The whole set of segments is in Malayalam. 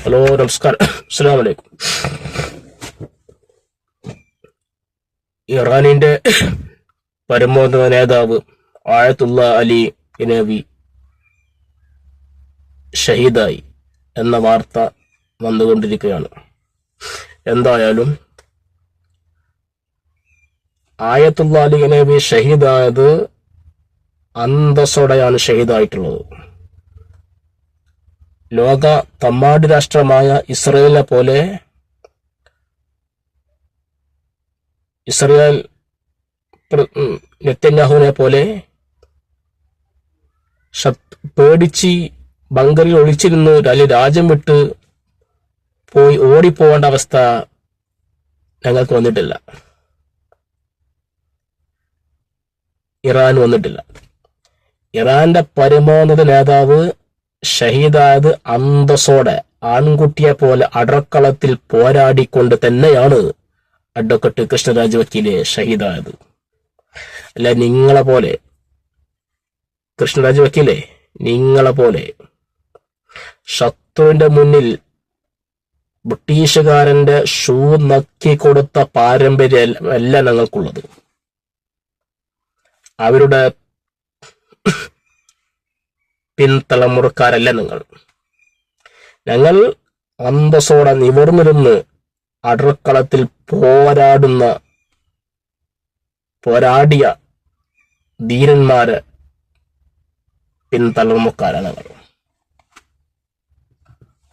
ഹലോ, നമസ്കാരം. അസ്സലാമു അലൈക്കും. ഇറാനിന്റെ പരമോന്നത നേതാവ് ആയത്തുള്ള അലി ഖമേനി ഷഹീദായി എന്ന വാർത്ത വന്നുകൊണ്ടിരിക്കുകയാണ്. എന്തായാലും ആയത്തുള്ള അലി ഖമേനി ഷഹീദായത് അന്തസ്സോടെയാണ് ഷഹീദായിട്ടുള്ളത്. ലോക തമ്മാടി രാഷ്ട്രമായ ഇസ്രയേൽ നെതന്യാഹുവിനെ പോലെ പേടിച്ച് ബങ്കറിൽ ഒളിച്ചിരുന്നു അല്ലെങ്കിൽ രാജ്യം വിട്ട് പോയി ഓടിപ്പോവേണ്ട അവസ്ഥ ഞങ്ങൾക്ക് വന്നിട്ടില്ല, ഇറാൻ വന്നിട്ടില്ല. ഇറാന്റെ പരമോന്നത നേതാവ് ഷഹീദായത് അന്തസ്സോടെ ആൺകുട്ടിയെ പോലെ അടക്കളത്തിൽ പോരാടിക്കൊണ്ട് തന്നെയാണ് അഡ്വക്കേറ്റ് കൃഷ്ണരാജ് വക്കീലെ ഷഹീദായത്. അല്ല, നിങ്ങളെ പോലെ കൃഷ്ണരാജ് വക്കീലെ, നിങ്ങളെ പോലെ ശത്രുവിന്റെ മുന്നിൽ ബ്രിട്ടീഷുകാരന്റെ ഷൂ നക്കി കൊടുത്ത പാരമ്പര്യം അല്ല ഞങ്ങൾക്കുള്ളത്. അവരുടെ പിൻതലമുറക്കാരല്ല ഞങ്ങൾ അന്തസ്സോടെ നിവർന്നിരുന്ന് അടർക്കളത്തിൽ പോരാടിയ ധീരന്മാര് പിൻതലമുറക്കാരാണ് ഞങ്ങൾ.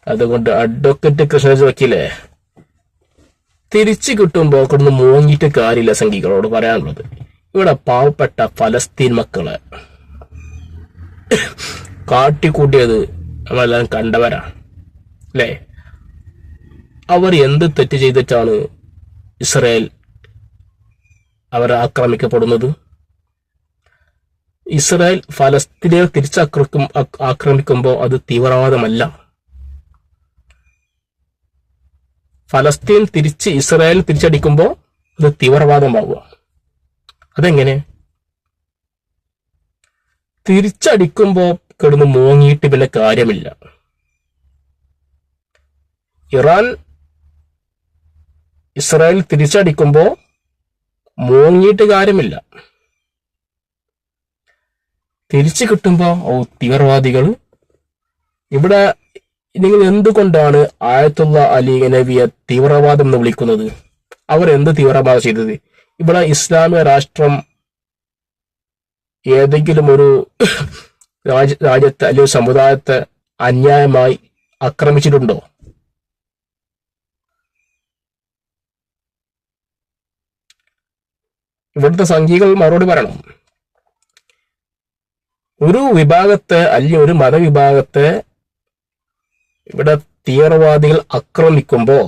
അതുകൊണ്ട് അഡ്വക്കേറ്റ് കൃഷ്ണരാജ് വക്കീലെ, തിരിച്ചു കിട്ടുമ്പോ അവിടുന്ന് മോങ്ങിയിട്ട് കാര്യമില്ല. സംഘികളോട് പറയാനുള്ളത്, ഇവിടെ പാവപ്പെട്ട ഫലസ്തീൻ മക്കളെ കാട്ടിക്കൂട്ടിയത് നമ്മളെല്ലാം കണ്ടവരാ അല്ലേ? അവർ എന്ത് തെറ്റ് ചെയ്തിട്ടാണ് ഇസ്രായേൽ അവരെ ആക്രമിക്കപ്പെടുന്നത്? ഇസ്രായേൽ ഫലസ്തീനെ ആക്രമിക്കുമ്പോൾ അത് തീവ്രവാദമല്ല. ഫലസ്തീൻ ഇസ്രായേൽ തിരിച്ചടിക്കുമ്പോൾ അത് തീവ്രവാദമാവുക. അതെങ്ങനെ? തിരിച്ചടിക്കുമ്പോ കിടന്ന് മോങ്ങിയിട്ട് പിന്നെ കാര്യമില്ല. ഇസ്രായേൽ തിരിച്ചടിക്കുമ്പോ മോങ്ങിയിട്ട് കാര്യമില്ല. തിരിച്ചു കിട്ടുമ്പോ തീവ്രവാദികൾ. ഇവിടെ നിങ്ങൾ എന്തുകൊണ്ടാണ് ആയത്തുള്ള അലി ഖമേനിയെ തീവ്രവാദം എന്ന് വിളിക്കുന്നത്? അവർ എന്ത് തീവ്രവാദം ചെയ്തത്? ഇവിടെ ഇസ്ലാമിക രാഷ്ട്രം ഏതെങ്കിലും ഒരു രാജ്യത്തെ അല്ലെങ്കിൽ സമുദായത്തെ അന്യായമായി ആക്രമിച്ചിട്ടുണ്ടോ? ഇവിടുത്തെ സംഘികൾ മറുപടി പറയണം. ഒരു വിഭാഗത്തെ അല്ലെങ്കിൽ ഒരു മതവിഭാഗത്തെ ഇവിടെ തീവ്രവാദികൾ ആക്രമിക്കുമ്പോ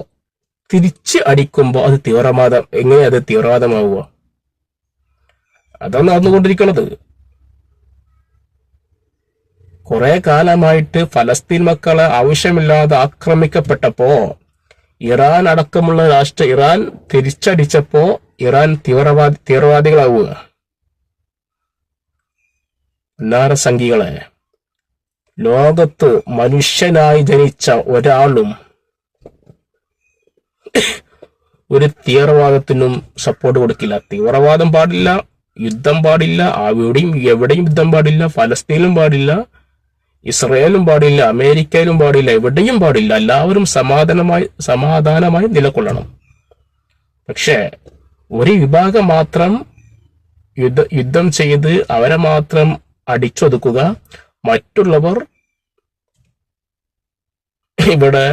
തിരിച്ച് അടിക്കുമ്പോ അത് തീവ്രവാദം. എങ്ങനെയാ അത് തീവ്രവാദമാവുക? അതാണ് നടന്നുകൊണ്ടിരിക്കുന്നത്. കുറെ കാലമായിട്ട് ഫലസ്തീൻ മക്കളെ ആവശ്യമില്ലാതെ ആക്രമിക്കപ്പെട്ടപ്പോ ഇറാൻ അടക്കമുള്ള ഇറാൻ തിരിച്ചടിച്ചപ്പോ ഇറാൻ തീവ്രവാദികളാവുക. എല്ലാവരും സംഘികളെ, ലോകത്ത് മനുഷ്യനായി ജനിച്ച ഒരാളും ഒരു തീവ്രവാദത്തിനും സപ്പോർട്ട് കൊടുക്കില്ല. തീവ്രവാദം പാടില്ല, യുദ്ധം പാടില്ല, എവിടെയും യുദ്ധം പാടില്ല, ഫലസ്തീനിലും പാടില്ല, ഇസ്രയേലും പാടില്ല, അമേരിക്കയിലും പാടില്ല, എവിടെയും പാടില്ല. എല്ലാവരും സമാധാനമായി നിലകൊള്ളണം. പക്ഷെ ഒരു വിഭാഗം മാത്രം യുദ്ധം ചെയ്ത് അവരെ മാത്രം അടിച്ചൊതുക്കുക, മറ്റുള്ളവർ ഇവിടെ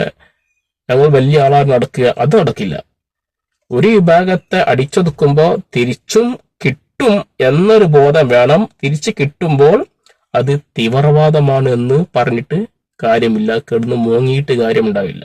ഞങ്ങൾ വലിയ ആളാണ് നടക്കുക, അത് നടക്കില്ല. ഒരു വിഭാഗത്തെ അടിച്ചൊതുക്കുമ്പോ തിരിച്ചും കിട്ടും എന്നൊരു ബോധം വേണം. തിരിച്ചു കിട്ടുമ്പോൾ അത് തീവ്രവാദമാണ് എന്ന് പറഞ്ഞിട്ട് കാര്യമില്ല, കിടന്ന് മോങ്ങിയിട്ട് കാര്യമുണ്ടാവില്ല.